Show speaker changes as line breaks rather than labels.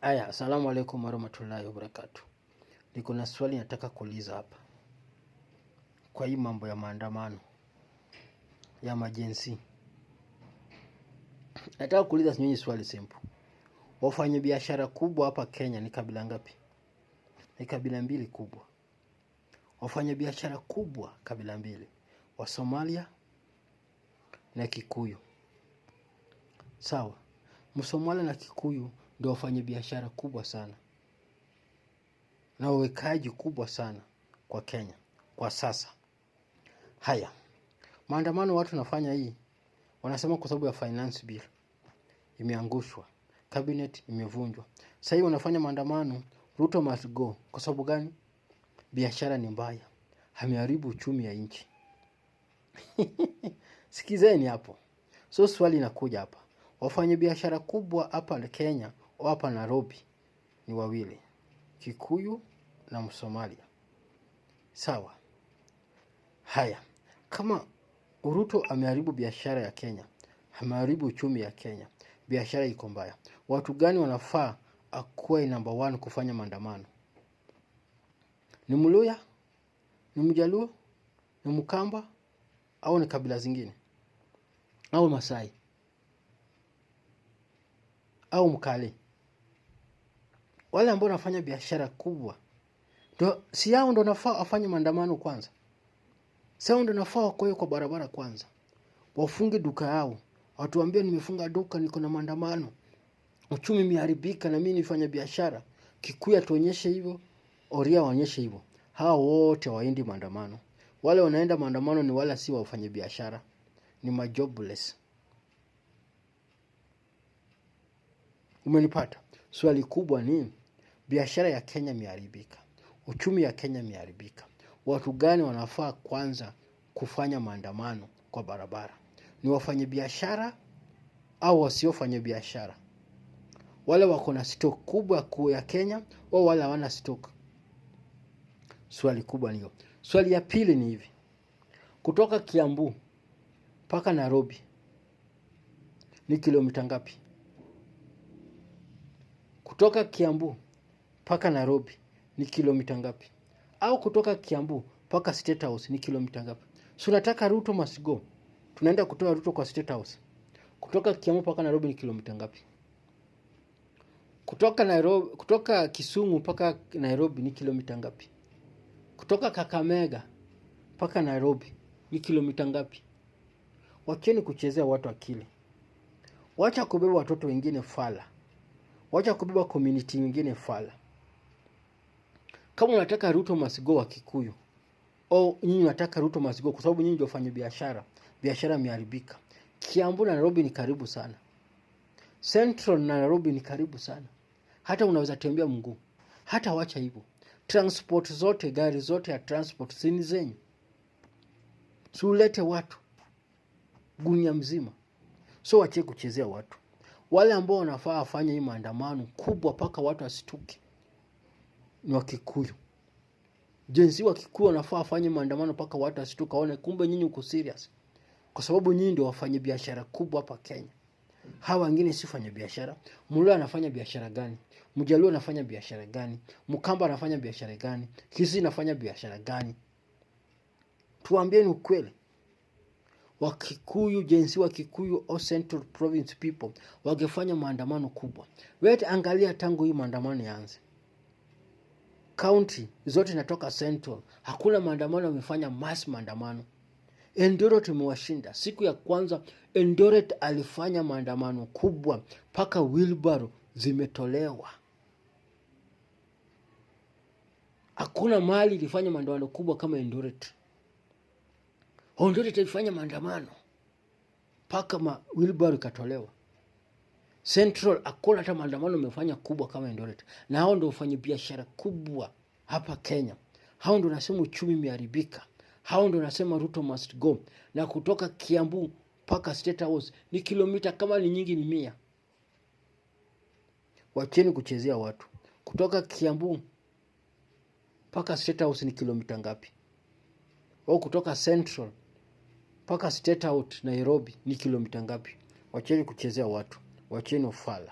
Aya, asalamu alaikum warahmatullahi wabarakatuh. Niko na swali nataka kuuliza hapa. Kwa hii mambo ya maandamano ya majensi. Nataka kuuliza nyinyi swali simple. Wafanya biashara kubwa hapa Kenya ni kabila ngapi? Ni kabila mbili kubwa. Wafanya biashara kubwa kabila mbili. Wa Somalia na Kikuyu. Sawa. Msomalia na Kikuyu ndio wafanya biashara kubwa sana. Na wawekaji kubwa sana kwa Kenya kwa sasa. Haya. Maandamano watu nafanya hii. Wanasema kwa sababu ya finance bill imeangushwa, cabinet imevunjwa. Sasa hivi wanafanya maandamano, Ruto must go. Kwa sababu gani? Biashara ni mbaya. Ameharibu uchumi ya nchi. Sikizeni hapo. So swali inakuja hapa. Wafanya biashara kubwa hapa Kenya au hapa Nairobi ni wawili. Kikuyu na Msomalia. Sawa. Haya. Kama Ruto ameharibu biashara ya Kenya, ameharibu uchumi ya Kenya, biashara iko mbaya, watu gani wanafaa akuwe number 1 kufanya maandamano? Ni Mluya? Ni Mjaluo? Ni Mkamba? Au ni kabila zingine? Au Masai? Au Mkale? Wale ambao wanafanya biashara kubwa si hao ndio nafaa afanye maandamano kwanza? Sasa ndio nafaa wakoe kwa barabara kwanza, wafunge duka yao, watuambie nimefunga duka, niko na maandamano, uchumi umeharibika na mimi nifanya biashara. Kikuyu tuonyeshe hivyo, Oria waonyeshe hivyo. Hao wote waendi maandamano. Wale wanaenda maandamano ni wala si wafanya biashara, ni majobless. Umenipata? Swali kubwa ni biashara ya Kenya imeharibika, uchumi ya Kenya imeharibika. Watu gani wanafaa kwanza kufanya maandamano kwa barabara? Ni wafanya biashara au wasiofanya biashara? Wale wako na stock kubwa ya Kenya au wale hawana stock? Swali kubwa ni hiyo. Swali ya pili ni hivi. Kutoka Kiambu mpaka Nairobi ni kilomita ngapi? Kutoka Kiambu mpaka Nairobi ni kilomita ngapi? Au kutoka Kiambu mpaka State House ni kilomita ngapi? So nataka Ruto must go. Tunaenda kutoa Ruto kwa State House. Kutoka Kiambu mpaka Nairobi ni kilomita ngapi? Kutoka Kisumu mpaka Nairobi ni kilomita ngapi? Kutoka Kakamega mpaka Nairobi ni kilomita ngapi? Wacheni kuchezea watu akili. Wacha kubeba watoto wengine fala. Wacha kubeba community wengine fala. Kama unataka Ruto must go wa Kikuyu, au nyinyi unataka Ruto must go kwa sababu nyinyi ndio wafanya biashara, biashara imeharibika. Kiambu na Nairobi ni karibu sana. Central na Nairobi ni karibu sana. Hata unaweza tembea mguu. Hata wacha hivyo. Transport zote, gari zote ya transport sini zenyu. Sulete watu gunia mzima. So wache kuchezea watu. Wale ambao wanafaa afanye hii maandamano kubwa paka watu wasituke ni wa Kikuyu. Jensi wa Kikuyu wanafaa afanye maandamano paka watu wasituke, waone kumbe nyinyi uko serious. Kwa sababu nyinyi ndio wafanya biashara kubwa hapa Kenya. Hawa wengine si fanya biashara. Mluya anafanya biashara gani? Mjaluo anafanya biashara gani? Mkamba anafanya biashara gani? Kisii anafanya biashara gani? Tuambieni ukweli. Wakikuyu, jensi wa Kikuyu au Central Province people wangefanya maandamano kubwa. Wewe angalia tangu hii maandamano yaanze. County zote natoka Central, hakuna maandamano wamefanya mass maandamano. Eldoret tumewashinda. Siku ya kwanza Eldoret alifanya maandamano kubwa paka wheelbarrow zimetolewa. Hakuna mahali ilifanya maandamano kubwa kama Eldoret. Eldoret ilifanya maandamano paka wheelbarrow ikatolewa. Central hakuna hata maandamano wamefanya kubwa kama Eldoret. Na hao ndio wafanya biashara kubwa hapa Kenya. Hao ndio nasema uchumi umeharibika. Hao ndio nasema Ruto must go. Na kutoka Kiambu mpaka State House ni kilomita kama ni nyingi ni 100. Wacheni kuchezea watu. Kutoka Kiambu mpaka State House ni kilomita ngapi? Au kutoka Central mpaka State House Nairobi ni kilomita ngapi? Wacheni kuchezea watu. Wacheni ufala.